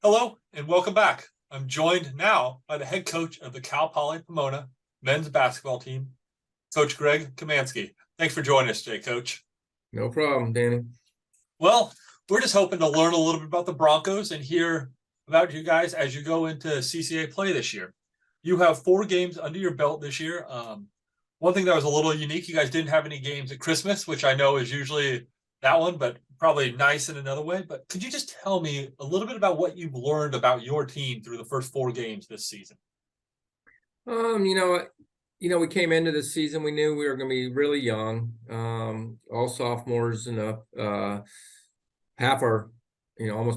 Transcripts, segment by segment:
Hello and welcome back. I'm joined now by the head coach of the Poly Pomona men's basketball team, Coach Greg Kamansky. Thanks for joining us today, Coach. No problem, Danny. Well, we're just hoping to learn a little bit about the Broncos and hear about you guys as you go into CCAA play this year. You have 4 games under your belt this year. One thing that was a little unique, you guys didn't have any games at Christmas, which I know is usually that one, but probably nice in another way. But could you just tell me a little bit about what you've learned about your team through the first 4 games this season? We came into this season, we knew we were going to be really young, all sophomores and almost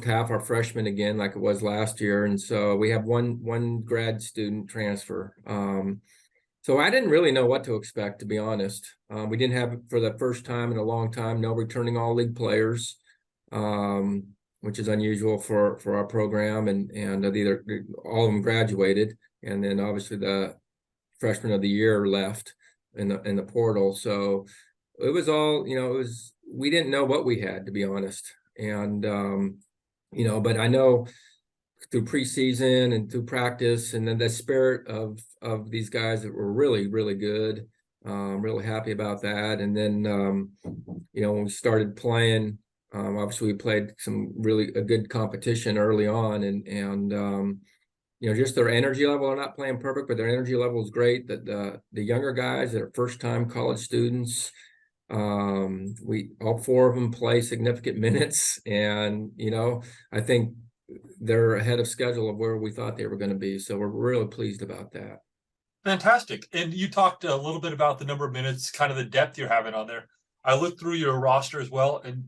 half our freshmen again, like it was last year. And so we have one grad student transfer. So I didn't really know what to expect, to be honest. We didn't have, for the first time in a long time, no returning all league players, which is unusual for our program. And either all of them graduated, and then obviously the freshman of the year left in the portal. So it was all, we didn't know what we had, to be honest. And but I know through preseason and through practice, and then the spirit of these guys that were really, really good. Really happy about that. And then when we started playing, obviously we played a good competition early on, and just their energy level. They're not playing perfect, but their energy level is great. That the younger guys that are first-time college students, all 4 of them play significant minutes, and I think they're ahead of schedule of where we thought they were going to be. So we're really pleased about that. Fantastic. And you talked a little bit about the number of minutes, kind of the depth you're having on there. I looked through your roster as well, and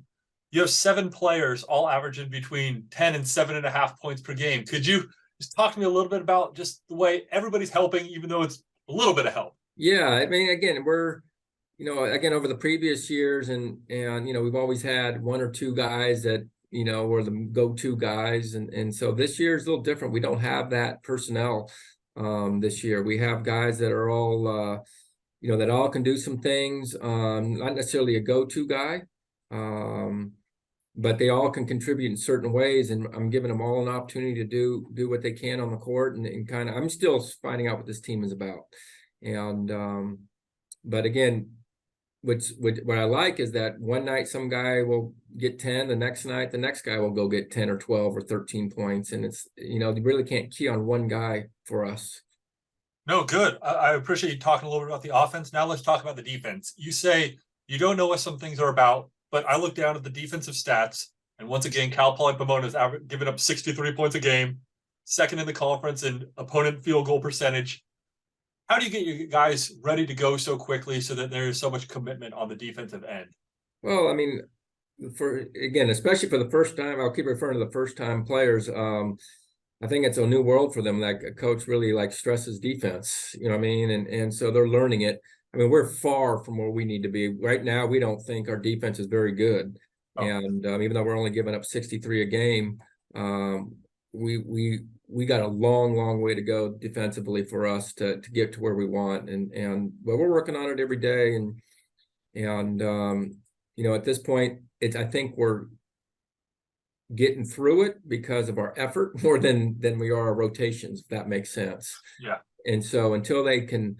you have 7 players all averaging between 10 and 7.5 points per game. Could you just talk to me a little bit about just the way everybody's helping, even though it's a little bit of help? Yeah, I mean, again, we're, over the previous years, and we've always had 1 or 2 guys that, were the go-to guys. And so this year is a little different. We don't have that personnel this year. We have guys that are all, that all can do some things, not necessarily a go-to guy, but they all can contribute in certain ways. And I'm giving them all an opportunity to do what they can on the court. And kind of, I'm still finding out what this team is about. And, but again, what I like is that one night some guy will get 10, the next night the next guy will go get 10 or 12 or 13 points, and it's you really can't key on one guy for us. No, good. I appreciate you talking a little bit about the offense. Now let's talk about the defense. You say you don't know what some things are about, but I look down at the defensive stats, and once again, Poly Pomona is giving up 63 points a game, second in the conference in opponent field goal percentage. How do you get your guys ready to go so quickly so that there is so much commitment on the defensive end? Well, I mean, especially for the first time, I'll keep referring to the first time players. I think it's a new world for them. Like, a coach really stresses defense, you know what I mean? And so they're learning it. I mean, we're far from where we need to be right now. We don't think our defense is very good. Oh. And even though we're only giving up 63 a game, we got a long way to go defensively for us to get to where we want. But we're working on it every day. And at this point, I think we're getting through it because of our effort more than we are our rotations, if that makes sense. Yeah. And so until they can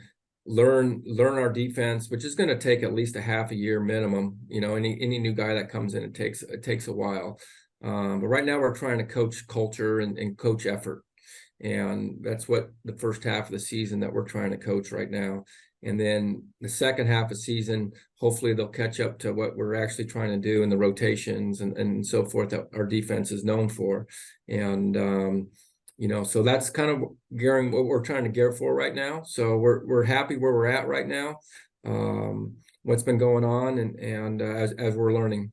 learn our defense, which is going to take at least a half a year minimum, any new guy that comes in, it takes a while. But right now we're trying to coach culture and coach effort. And that's what the first half of the season that we're trying to coach right now. And then the second half of the season, hopefully they'll catch up to what we're actually trying to do in the rotations and so forth that our defense is known for. And, so that's kind of gearing what we're trying to gear for right now. So we're happy where we're at right now, what's been going on and as we're learning.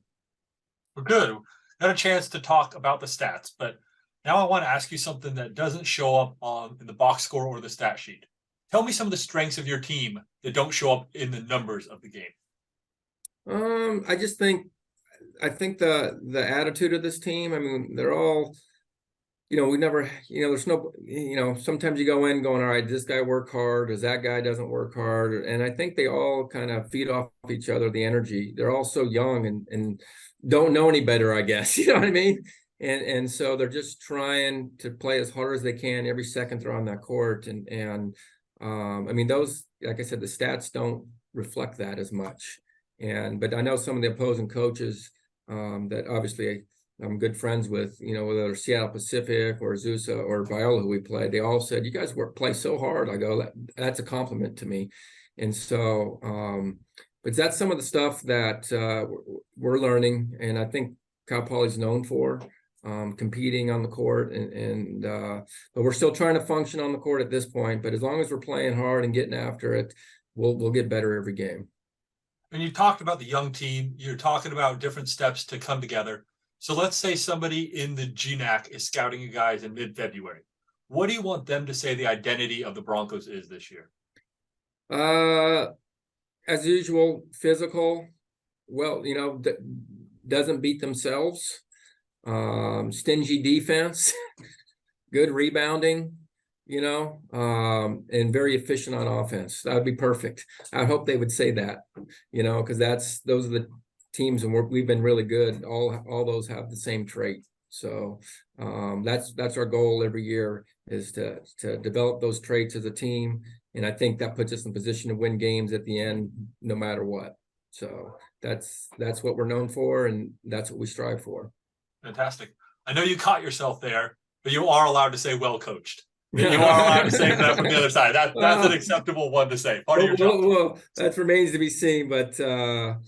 Well, good. Got a chance to talk about the stats, but now I want to ask you something that doesn't show up in the box score or the stat sheet. Tell me some of the strengths of your team that don't show up in the numbers of the game. I think the attitude of this team, I mean, they're all, we never, there's no, sometimes you go in going, all right, this guy work hard, does that guy doesn't work hard. And I think they all kind of feed off each other, the energy. They're all so young and don't know any better, I guess. You know what I mean? And so they're just trying to play as hard as they can every second they're on that court. And I mean, those, like I said, the stats don't reflect that as much. But I know some of the opposing coaches that obviously I'm good friends with, whether it's Seattle Pacific or Azusa or Biola, who we play, they all said, you guys play so hard. I go, that's a compliment to me. And so, but that's some of the stuff that we're learning. And I think Cal Poly's known for competing on the court. But we're still trying to function on the court at this point. But as long as we're playing hard and getting after it, we'll get better every game. And you talked about the young team. You're talking about different steps to come together. So let's say somebody in the GNAC is scouting you guys in mid-February. What do you want them to say the identity of the Broncos is this year? As usual, physical. Well, doesn't beat themselves. Stingy defense, good rebounding, and very efficient on offense. That would be perfect. I hope they would say that, because those are the teams, and we've been really good. All those have the same trait. So that's our goal every year, is to develop those traits as a team. And I think that puts us in position to win games at the end, no matter what. So that's what we're known for, and that's what we strive for. Fantastic. I know you caught yourself there, but you are allowed to say well coached. You are allowed to say that from the other side. That's an acceptable one to say. Part of your job. Well, that remains to be seen, but and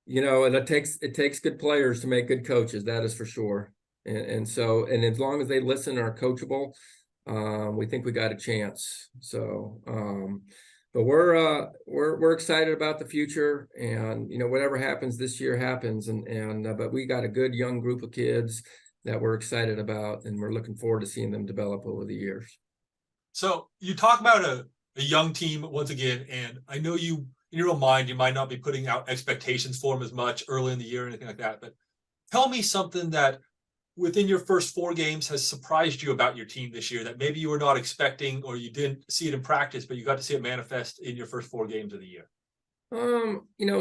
it takes good players to make good coaches. That is for sure. And as long as they listen and are coachable, we think we got a chance. So, but we're excited about the future, and whatever happens this year happens, but we got a good young group of kids that we're excited about, and we're looking forward to seeing them develop over the years. So you talk about a young team once again, and I know you, in your own mind, you might not be putting out expectations for them as much early in the year or anything like that, but tell me something that within your first 4 games has surprised you about your team this year that maybe you were not expecting, or you didn't see it in practice, but you got to see it manifest in your first 4 games of the year?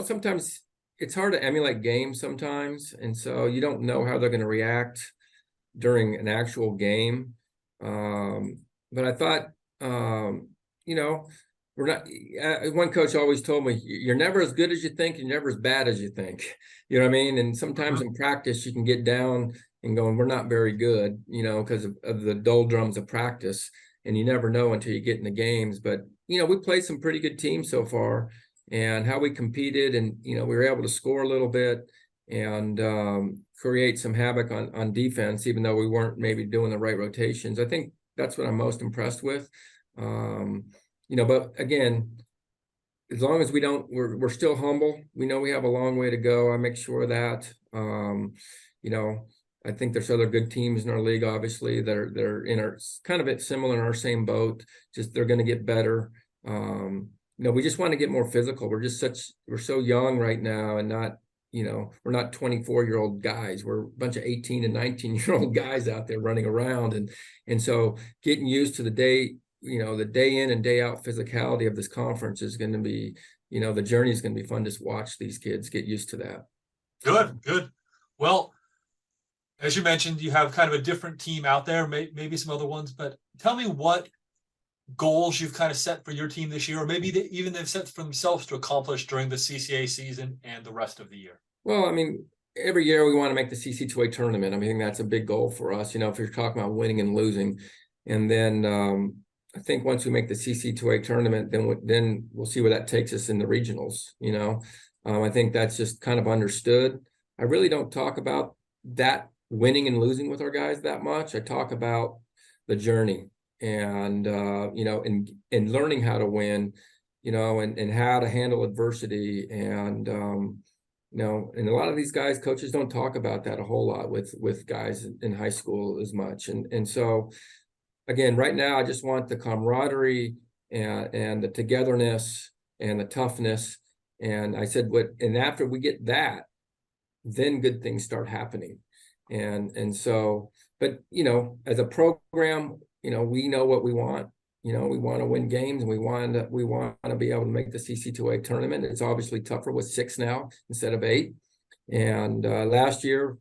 Sometimes it's hard to emulate games sometimes. And so you don't know how they're going to react during an actual game. But I thought, we're not, one coach always told me, you're never as good as you think, you're never as bad as you think. You know what I mean? And sometimes in practice, you can get down and going, we're not very good, because of the doldrums of practice. And you never know until you get in the games. But, we played some pretty good teams so far, and how we competed, and, we were able to score a little bit and create some havoc on defense, even though we weren't maybe doing the right rotations. I think that's what I'm most impressed with. But again, as long as we're still humble. We know we have a long way to go. I make sure of that. I think there's other good teams in our league, obviously, they're in our kind of similar in our same boat. Just they're going to get better. We just want to get more physical. We're so young right now, and not, we're not 24-year-old guys. We're a bunch of 18 and 19-year-old guys out there running around, and so getting used to the day in and day out physicality of this conference is going to be, the journey is going to be fun to watch these kids get used to that. Good. Well, as you mentioned, you have kind of a different team out there, maybe some other ones, but tell me what goals you've kind of set for your team this year, or maybe even they've set for themselves to accomplish during the CCAA season and the rest of the year. Well, I mean, every year we want to make the CC2A tournament. I mean, that's a big goal for us, if you're talking about winning and losing. And then I think once we make the CC2A tournament, then we'll see where that takes us in the regionals. I think that's just kind of understood. I really don't talk about that winning and losing with our guys that much. I talk about the journey and and learning how to win, and how to handle adversity. And and a lot of these guys, coaches don't talk about that a whole lot with guys in high school as much. And so again, right now, I just want the camaraderie and the togetherness and the toughness. And I said, and after we get that, then good things start happening. And so, but, as a program, we know what we want. We want to win games, and we want to be able to make the CC2A tournament. It's obviously tougher with 6 now instead of 8. And last year,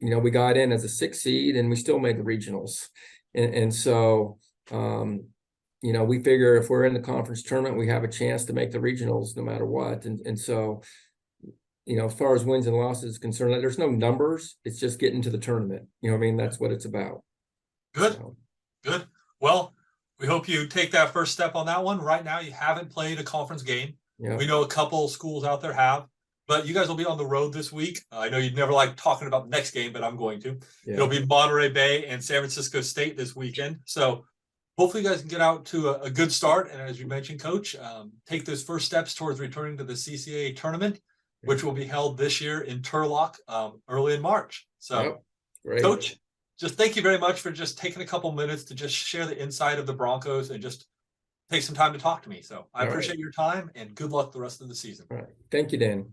we got in as a 6 seed and we still made the regionals. And so, we figure if we're in the conference tournament, we have a chance to make the regionals no matter what. And so, as far as wins and losses is concerned, there's no numbers. It's just getting to the tournament. That's what it's about. Good, So, good. Well, we hope you take that first step on that one. Right now, you haven't played a conference game. yeah. We know a couple schools out there have, but you guys will be on the road this week. I know you'd never like talking about the next game, but I'm going to. Yeah. It'll be Monterey Bay and San Francisco State this weekend. So hopefully you guys can get out to a good start. And as you mentioned, Coach, take those first steps towards returning to the CCAA tournament, which will be held this year in Turlock early in March. So, Yep. Great. Coach, just thank you very much for just taking a couple minutes to just share the inside of the Broncos and just take some time to talk to me. So I appreciate your time and good luck the rest of the season. All right. Thank you, Dan.